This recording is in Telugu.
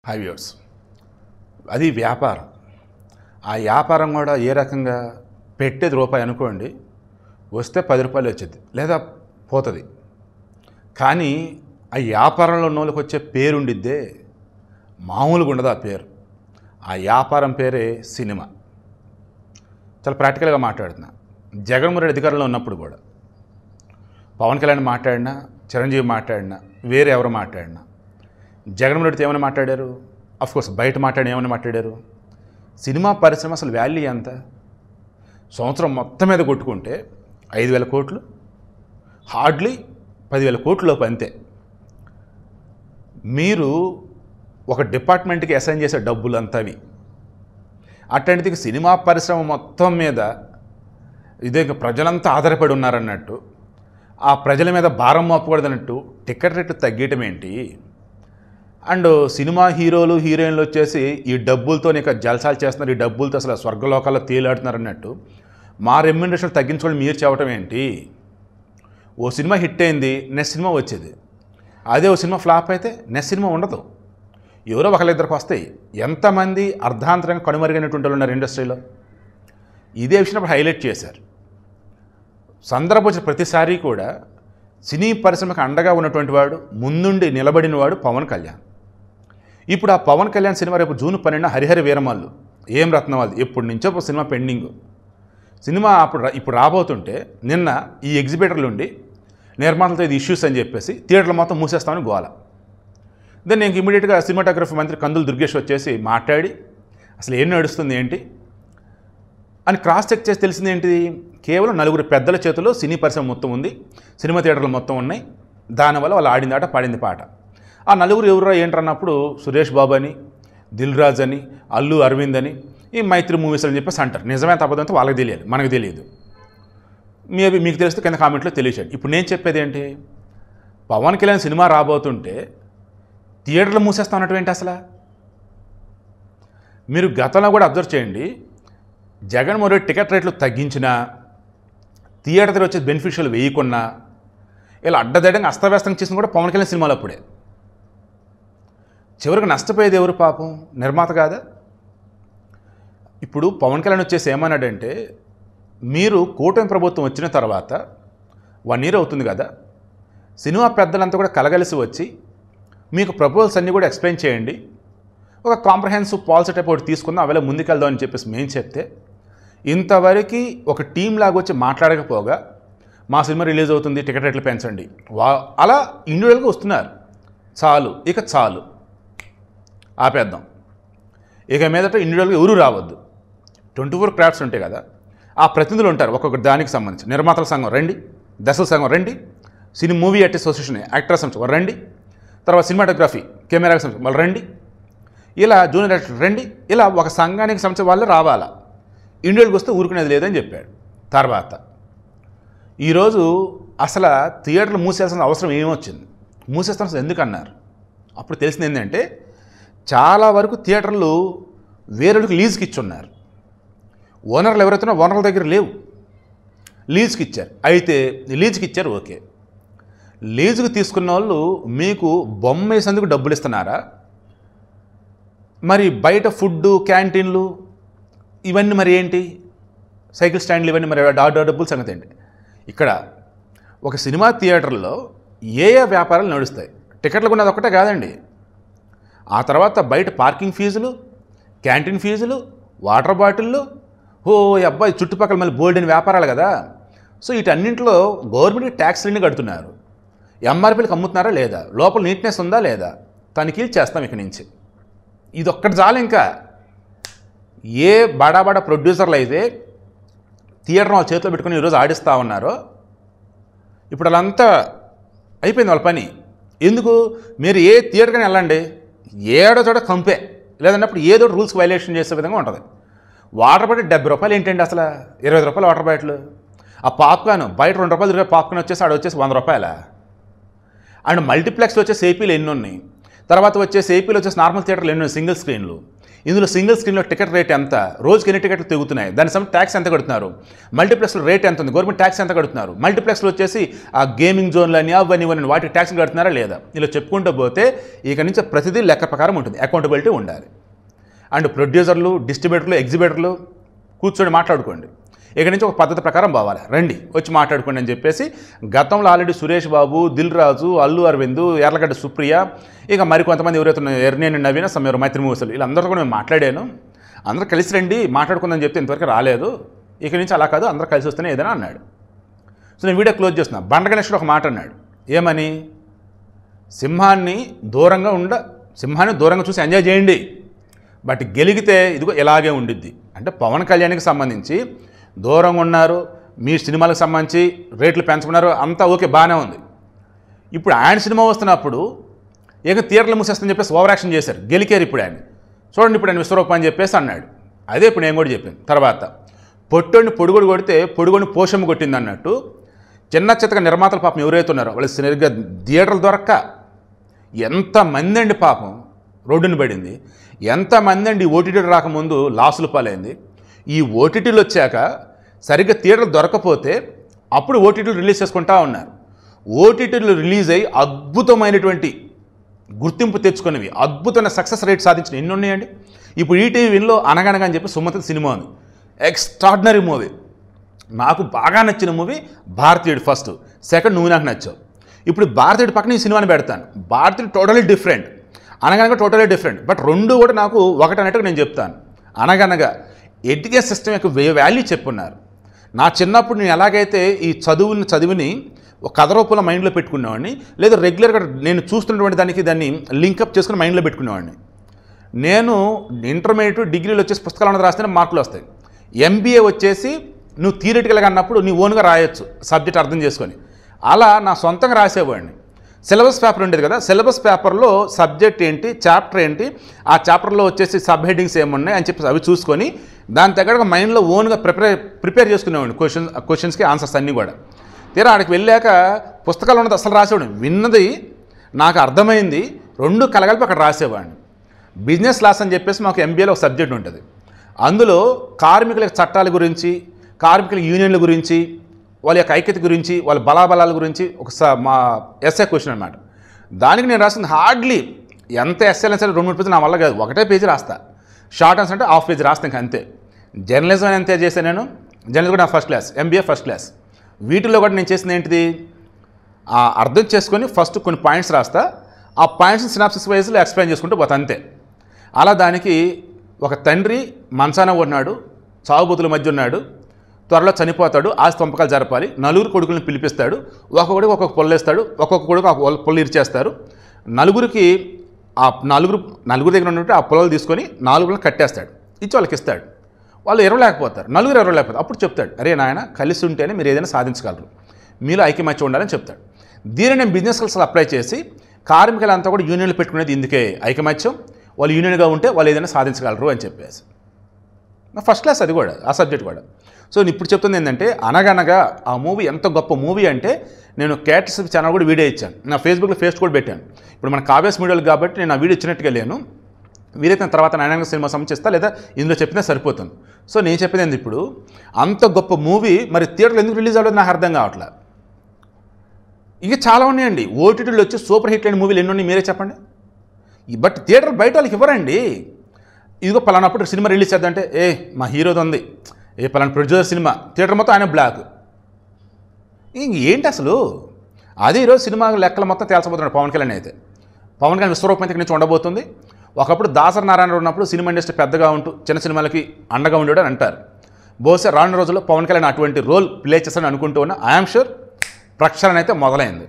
హైవ్యూర్స్ అది వ్యాపారం. ఆ వ్యాపారం కూడా ఏ రకంగా పెట్టేది రూపాయి అనుకోండి, వస్తే 10 రూపాయలు వచ్చేది లేదా పోతుంది. కానీ ఆ వ్యాపారంలో ఉన్నోళ్ళకి వచ్చే పేరుండిద్దే మామూలుగా ఉండదు. ఆ పేరు, ఆ వ్యాపారం పేరే సినిమా. చాలా ప్రాక్టికల్గా మాట్లాడుతున్నా. జగన్మోహన్ రెడ్డి అధికారంలో ఉన్నప్పుడు కూడా పవన్ కళ్యాణ్ మాట్లాడినా, చిరంజీవి మాట్లాడినా, వేరే ఎవరు మాట్లాడినా జగన్మోహన్ రెడ్డితో ఏమైనా మాట్లాడారు? అఫ్కోర్స్ బయట మాట్లాడి ఏమైనా మాట్లాడారు? సినిమా పరిశ్రమ అసలు వాల్యూ ఎంత? సంవత్సరం మొత్తం మీద కొట్టుకుంటే 5,000 కోట్లు, హార్డ్లీ 10,000 కోట్ల లోపు అంతే. మీరు ఒక డిపార్ట్మెంట్కి అసైన్ చేసే డబ్బులు అంతవి. అట్లాంటిది సినిమా పరిశ్రమ మొత్తం మీద ఇదే ప్రజలంతా ఆధారపడి ఉన్నారన్నట్టు, ఆ ప్రజల మీద భారం మోపకూడదన్నట్టు టికెట్ రేట్లు తగ్గటం ఏంటి? అండ్ సినిమా హీరోలు హీరోయిన్లు వచ్చేసి ఈ డబ్బులతో ఇక జల్సాలు చేస్తున్నారు, ఈ డబ్బులతో అసలు స్వర్గలోకాల్లో తేలాడుతున్నారు అన్నట్టు మా రెమ్యునరేషన్ తగ్గించుకోవడం మీరు చెప్పడం ఏంటి? ఓ సినిమా హిట్ అయింది, నెక్స్ట్ సినిమా వచ్చేది. అదే ఓ సినిమా ఫ్లాప్ అయితే నెక్స్ట్ సినిమా ఉండదు. ఎవరో ఒకళ్ళిద్దరికి వస్తాయి. ఎంతమంది అర్ధాంతరంగా కనుమరుగైనటువంటి వాళ్ళు ఉన్నారు ఇండస్ట్రీలో? ఇదే విషయం హైలైట్ చేశారు. సందర్భం వచ్చిన ప్రతిసారి కూడా సినీ పరిశ్రమకు అండగా ఉన్నటువంటి వాడు, ముందుండి నిలబడిన వాడు పవన్ కళ్యాణ్. ఇప్పుడు ఆ పవన్ కళ్యాణ్ సినిమా రేపు జూన్ 12 హరిహర వీరమల్లు, ఏం రత్నవాళ్ళు ఎప్పటి నుంచో సినిమా పెండింగ్. సినిమా ఇప్పుడు రాబోతుంటే నిన్న ఈ ఎగ్జిబిటర్లు ఉండి నిర్మాతలతో ఇది ఇష్యూస్ అని చెప్పేసి థియేటర్లు మొత్తం మూసేస్తామని గోల. దెన్ నేను ఇమీడియట్గా సినిమాటోగ్రఫీ మంత్రి కందులు దుర్గేష్ వచ్చేసి మాట్లాడి అసలు ఏం నడుస్తుంది ఏంటి అని క్రాస్ చెక్ చేసి తెలిసింది ఏంటి? కేవలం 4 పెద్దల చేతుల్లో సినీ పరిశ్రమ మొత్తం ఉంది, సినిమా థియేటర్లు మొత్తం ఉన్నాయి. దానివల్ల వాళ్ళు ఆడింది ఆట, పాడింది పాట. ఆ 4 ఎవరో ఏంటన్నప్పుడు సురేష్ బాబు అని, దిల్ రాజు అని, అల్లు అరవింద్ అని, ఈ మైత్రి మూవీస్ అని చెప్పేసి అంటారు. నిజమే తప్పదంతా వాళ్ళకి తెలియదు, మనకు తెలియదు. మేబీ మీకు తెలిస్తే కింద కామెంట్లో తెలియచేయండి. ఇప్పుడు నేను చెప్పేది ఏంటి? పవన్ కళ్యాణ్ సినిమా రాబోతుంటే థియేటర్లు మూసేస్తా ఉన్నటువంటి అసలు మీరు గతంలో కూడా అబ్జర్వ్ చేయండి. జగన్మోహన్ రెడ్డి టికెట్ రేట్లు తగ్గించినా, థియేటర్ దగ్గర వచ్చే బెనిఫిషియల్ వేయకున్నా, ఇలా అడ్డదడ్డంగా అస్తవ్యస్తంగా చేసిన కూడా పవన్ కళ్యాణ్ సినిమాలు అప్పుడే. చివరికి నష్టపోయేది ఎవరు పాపం? నిర్మాత కాదా? ఇప్పుడు పవన్ కళ్యాణ్ వచ్చేసి ఏమన్నాడంటే, మీరు కూటమి ప్రభుత్వం వచ్చిన తర్వాత 1 year అవుతుంది కదా, సినిమా పెద్దలంతా కూడా కలగలిసి వచ్చి మీకు ప్రపోజల్స్ అన్నీ కూడా ఎక్స్ప్లెయిన్ చేయండి, ఒక కాంప్రహెన్సివ్ పాలసీ టైప్ ఒకటి తీసుకుందాం, అవేళ ముందుకెళ్దాం అని చెప్పేసి మేము చెప్తే, ఇంతవరకు ఒక టీం లాగా వచ్చి మాట్లాడకపోగా మా సినిమా రిలీజ్ అవుతుంది, టికెట్ రేట్లు పెంచండి, అలా ఇండివిజువల్గా వస్తున్నారు. చాలు, ఇక చాలు, ఆపేద్దాం. ఇక మీదట ఇండివిజువల్గా ఎవరు రావద్దు. 24 క్రాఫ్ట్స్ ఉంటాయి కదా, ఆ ప్రతినిధులు ఉంటారు ఒక్కొక్క దానికి సంబంధించి. నిర్మాతల సంఘం రండి, దర్శకుల సంఘం రండి, cinema movie artist association actors సంస్థ వాళ్ళు రండి, తర్వాత సినిమాటోగ్రఫీ కెమెరా సంస్థ వాళ్ళు రండి, ఇలా జూనియర్ యాక్టర్ రండి, ఇలా ఒక సంఘానికి సంబంధించిన వాళ్ళు రావాలా. ఇండివిజువల్కి వస్తే ఊరుకునేది లేదని చెప్పాడు. తర్వాత ఈరోజు అసలు థియేటర్లు మూసేయాల్సిన అవసరం ఏమొచ్చింది? మూసేస్తాను ఎందుకు అన్నారు? అప్పుడు తెలిసింది ఏంటంటే, చాలా వరకు థియేటర్లు వేరేకి లీజ్కి ఇచ్చున్నారు. ఓనర్లు ఎవరైతే ఓనర్ల దగ్గర లేవు, లీజ్కి ఇచ్చారు. అయితే లీజ్కి ఇచ్చారు, ఓకే. లీజుకు తీసుకున్న వాళ్ళు మీకు బొమ్మ వేసేందుకు డబ్బులు ఇస్తున్నారా? మరి బయట ఫుడ్డు, క్యాంటీన్లు ఇవన్నీ మరి ఏంటి? సైకిల్ స్టాండ్లు ఇవన్నీ మరి డబ్బుల సంగతి ఏంటి? ఇక్కడ ఒక సినిమా థియేటర్లో ఏ వ్యాపారాలు నడుస్తాయి? టికెట్లు కొన్నది ఒక్కటే కాదండి. ఆ తర్వాత బయట పార్కింగ్ ఫీజులు, క్యాంటీన్ ఫీజులు, వాటర్ బాటిళ్ళు, అబ్బాయి చుట్టుపక్కల మళ్ళీ బోల్డెన్ వ్యాపారాలు కదా. సో వీటన్నింటిలో గవర్నమెంట్కి ట్యాక్స్లన్నీ కడుతున్నారు. ఎంఆర్పీలకు అమ్ముతున్నారా లేదా? లోపల నీట్నెస్ ఉందా లేదా? తనిఖీలు చేస్తాం ఇక్కడి నుంచి. ఇది ఒక్కటి చాలు. ఇంకా ఏ బడా ప్రొడ్యూసర్లు అయితే థియేటర్ వాళ్ళ చేతిలో పెట్టుకుని ఈరోజు ఆడిస్తూ ఉన్నారో, ఇప్పుడు వాళ్ళంతా అయిపోయింది వాళ్ళ పని. ఎందుకు? మీరు ఏ థియేటర్కి వెళ్ళండి, ఏడో చోట కంపే, లేదన్నప్పుడు ఏదో రూల్స్ వైలేషన్ చేసే విధంగా ఉంటుంది. వాటర్ బాటిల్ 70 రూపాయలు ఏంటండి అసలు? 20 రూపాయలు వాటర్ బాటిల్. ఆ పాప్కార్న్ బయట 2 రూపాయలు దొరికే పాప్కార్న్ వచ్చేసి ఆడ వచ్చేసి 100 రూపాయలా? అండ్ మల్టీప్లెక్స్లో వచ్చేసి ఏపీలు ఎన్ని ఉన్నాయి, తర్వాత వచ్చేసి ఏపీలో వచ్చేసి నార్మల్ థియేటర్లు ఎన్ని ఉన్నాయి, సింగిల్ స్క్రీన్లు. ఇందులో సింగిల్ స్క్రీన్లో టికెట్ రేట్ ఎంత, రోజుకి ఎన్ని టికెట్లు తిరుగుతున్నాయి, దాని సమయం ట్యాక్స్ ఎంత కడుతున్నారు, మల్టీప్లెక్స్లో రేట్ ఎంత ఉంది, గవర్నమెంట్ ట్యాక్స్ ఎంత కడుతున్నారు, మల్టీప్లెక్స్లో వచ్చేసి ఆ గేమింగ్ జోన్లు అని అవన్నీ వాటికి ట్యాక్స్ కడుతున్నారా లేదా, ఇలా చెప్పుకుంటూ పోతే ఇక నుంచి ప్రతిదీ లెక్క ప్రకారం ఉంటుంది, అకౌంటబిలిటీ ఉండాలి. అండ్ ప్రొడ్యూసర్లు, డిస్ట్రిబ్యూటర్లు, ఎగ్జిబిటర్లు కూర్చొని మాట్లాడుకోండి, ఇక్కడి నుంచి ఒక పద్ధతి ప్రకారం పోవాలి, రండి వచ్చి మాట్లాడుకోండి అని చెప్పేసి గతంలో ఆల్రెడీ సురేష్ బాబు, దిల్ రాజు, అల్లు అరవింద్, ఎర్లగడ్డ సుప్రియ, ఇక మరికొంతమంది ఎవరైతే ఎర్నేని నవీన, సమీర మైత్రి మూసలు వీళ్ళందరూ కూడా నేను మాట్లాడాను. అందరూ కలిసి రండి మాట్లాడుకుందని చెప్తే ఇంతవరకు రాలేదు, ఇక్కడి నుంచి అలా కాదు అందరూ కలిసి వస్తేనే ఏదైనా అన్నాడు. సో నేను వీడియో క్లోజ్ చేస్తున్నా. బండ గణేశుడు ఒక మాట అన్నాడు, ఏమని, సింహాన్ని దూరంగా చూసి ఎంజాయ్ చేయండి, బట్ గెలిగితే ఇదిగో ఇలాగే ఉండిద్ది. అంటే పవన్ కళ్యాణ్కి సంబంధించి దూరంగా ఉన్నారు, మీ సినిమాలకు సంబంధించి రేట్లు పెంచుకున్నారు, అంతా ఓకే బాగానే ఉంది. ఇప్పుడు ఆయన సినిమా వస్తున్నప్పుడు ఇక థియేటర్లు మూసేస్తుందని చెప్పేసి ఓవర్ యాక్షన్ చేశారు, గెలికారు ఇప్పుడు ఆయన. చూడండి ఇప్పుడు ఆయన విశ్వరూపం అని చెప్పేసి అన్నాడు. అదే ఇప్పుడు నేను కూడా చెప్పాను. తర్వాత పొట్టోడిని పొడుగుడు కొడితే పొడుగుని పోషమ్మ కొట్టింది అన్నట్టు చిన్న చిత్తగా నిర్మాతల పాపం ఎవరైతే ఉన్నారో వాళ్ళు సరిగ్గా థియేటర్లు దొరక్క ఎంతమంది అండి పాపం రోడ్డుని పడింది, ఎంతమంది అండి ఓటీటీ రాకముందు లాసులు పాలైంది. ఈ ఓటీటీలు వచ్చాక సరిగ్గా థియేటర్లు దొరకపోతే అప్పుడు ఓటీటీలు రిలీజ్ చేసుకుంటా ఉన్నారు. ఓటీటీలు రిలీజ్ అయ్యి అద్భుతమైనటువంటి గుర్తింపు తెచ్చుకునేవి, అద్భుతమైన సక్సెస్ రేట్ సాధించిన ఎన్ని ఉన్నాయండి. ఇప్పుడు ఈటీవీ విన్లో అనగనగా అని చెప్పి సుమతి సినిమా ఉంది, ఎక్స్ట్రాడినరీ మూవీ. నాకు బాగా నచ్చిన మూవీ భారతీయుడు ఫస్ట్, సెకండ్ నువ్వు నాకు నచ్చావు. ఇప్పుడు భారతీయుడు పక్కన ఈ సినిమాని పెడతాను. భారతీయుడు టోటలీ డిఫరెంట్, అనగనగా టోటలీ డిఫరెంట్, బట్ రెండు కూడా నాకు ఒకటన్నట్టుగా నేను చెప్తాను. అనగనగా ఎడ్యుకేషన్ సిస్టమ్ యొక్క వాల్యూ చెప్పున్నారు. నా చిన్నప్పుడు నేను ఎలాగైతే ఈ చదువుని ఒక కథ రూపంలో మైండ్లో పెట్టుకునేవాడిని, లేదా రెగ్యులర్గా నేను చూస్తున్నటువంటి దాన్ని లింకప్ చేసుకుని మైండ్లో పెట్టుకునేవాడిని. నేను ఇంటర్మీడియట్, డిగ్రీలో వచ్చేసి పుస్తకాలు అన్నది రాస్తేనే మార్కులు వస్తాయి. ఎంబీఏ వచ్చేసి నువ్వు థియరిటికల్గా అన్నప్పుడు నీ ఓన్గా రాయొచ్చు సబ్జెక్ట్ అర్థం చేసుకొని, అలా నా సొంతంగా రాసేవాడిని. సిలబస్ పేపర్ ఉండేది కదా, సిలబస్ పేపర్లో సబ్జెక్ట్ ఏంటి, చాప్టర్ ఏంటి, ఆ చాప్టర్లో వచ్చేసి సబ్ హెడ్డింగ్స్ ఏమున్నాయి అని చెప్పేసి అవి చూసుకొని దాని తగ్గట్టుగా మైండ్లో ఓన్గా ప్రిపేర్ చేసుకునేవాడిని క్వశ్చన్స్కి ఆన్సర్స్ అన్నీ కూడా. తీరా ఆడికి వెళ్ళాక పుస్తకాలు ఉన్నది అసలు రాసేవాడిని, విన్నది నాకు అర్థమైంది రెండు కలగలిపి అక్కడ రాసేవాడిని. బిజినెస్ లాస్ అని చెప్పేసి మాకు ఎంబీఏలో ఒక సబ్జెక్ట్ ఉంటుంది, అందులో కార్మికుల చట్టాల గురించి, కార్మికుల యూనియన్ల గురించి, వాళ్ళ యొక్క ఐక్యత గురించి, వాళ్ళ బలాబలాల గురించి మా ఎస్ఏ క్వశ్చన్ అనమాట. దానికి నేను రాసింది హార్డ్లీ ఎంత ఎస్ఏ అయినా సరే 2-3 పేజీలు నా వల్ల కాదు, ఒకటే పేజీ రాస్తా. షార్ట్ ఆన్సర్ అంటే హాఫ్ పేజీ రాస్తా, ఇంకా అంతే. జర్నలిజం ఎంత చేశాను నేను, జర్నలిజం కూడా నా first class, MBA first class. వీటిలో కూడా నేను చేసింది ఏంటిది, అర్థం చేసుకొని ఫస్ట్ కొన్ని పాయింట్స్ రాస్తా, ఆ పాయింట్స్ సినాప్సిస్ వైజ్లో ఎక్స్ప్లెయిన్ చేసుకుంటూ పోతా అంతే. అలా దానికి ఒక తండ్రి మంచాన ఉన్నాడు, చావుబతుల మధ్య ఉన్నాడు, త్వరలో చనిపోతాడు, ఆస్తి పంపకాలు జరపాలి, 4 కొడుకులను పిలిపిస్తాడు, ఒక్కొక్కడికి ఒక్కొక్క పొల్లు వేస్తాడు, ఒక్కొక్క కొడుకు పొల్లు ఇరిచేస్తారు. నలుగురికి ఆ నలుగురు దగ్గర ఉన్నట్టు ఆ పొలాలు తీసుకొని 4 కట్టేస్తాడు, ఇచ్చి వాళ్ళకి ఇస్తాడు. వాళ్ళు ఎరవలేకపోతారు, 4 ఎరవలేకపోతారు. అప్పుడు చెప్తాడు, అరే నాయన కలిసి ఉంటేనే మీరు ఏదైనా సాధించగలరు, మీలో ఐక్యమత్యం ఉండాలని చెప్తాడు. దీన్ని నేను బిజినెస్ స్కిల్స్ అప్లై చేసి కార్మికులంతా కూడా యూనియన్లు పెట్టుకునేది ఇందుకే, ఐకమత్యం, వాళ్ళు యూనియన్గా ఉంటే వాళ్ళు ఏదైనా సాధించగలరు అని చెప్పేసి. నా ఫస్ట్ క్లాస్ అది కూడా, ఆ సబ్జెక్ట్ కూడా. సో నేను ఇప్పుడు చెప్తుంది ఏంటంటే అనగనగా ఆ మూవీ ఎంత గొప్ప మూవీ అంటే, నేను కేటర్స్ ఛానల్ కూడా వీడియో ఇచ్చాను, నా ఫేస్బుక్లో ఫేస్ కూడా పెట్టాను. ఇప్పుడు మన కావ్యాస్ మీడియాలు కాబట్టి నేను ఆ వీడియో ఇచ్చినట్టుగా లేను, వీరైతే తర్వాత నారాయణ సినిమా సంబంధిస్తా లేదా ఇందులో చెప్పినా సరిపోతుంది. సో నేను చెప్పేది ఏంది, ఇప్పుడు అంత గొప్ప మూవీ మరి థియేటర్లో ఎందుకు రిలీజ్ అవ్వలేదు నాకు అర్థం కావట్లేదు. ఇక చాలా ఉన్నాయండి ఓటీటీలో వచ్చి సూపర్ హిట్ అయిన మూవీలు ఎన్ని ఉన్నాయి మీరే చెప్పండి. బట్ థియేటర్ బయట వాళ్ళకి ఇవ్వరండి. ఇదిగో పలానప్పుడు సినిమా రిలీజ్ చేద్దంటే మా హీరోది ఉంది, పలానా ప్రొడ్యూసర్ సినిమా, థియేటర్ మొత్తం ఆయన బ్లాక్. ఏంటి అసలు అదే ఈరోజు సినిమా లెక్కల మొత్తం తేల్చబోతున్నాడు పవన్ కళ్యాణ్. అయితే పవన్ కళ్యాణ్ విశ్వరూపం అయితే నుంచి ఉండబోతుంది. ఒకప్పుడు దాసరి నారాయణ ఉన్నప్పుడు సినిమా ఇండస్ట్రీ పెద్దగా ఉంటూ చిన్న సినిమాలకి అండగా ఉండేవాడు అని అంటారు. బహుశా రానున్న రోజుల్లో పవన్ కళ్యాణ్ అటువంటి రోల్ ప్లే చేస్తాడని అనుకుంటూ ఉన్నా. ఐఎమ్ షూర్ ప్రక్షాళన అయితే మొదలైంది.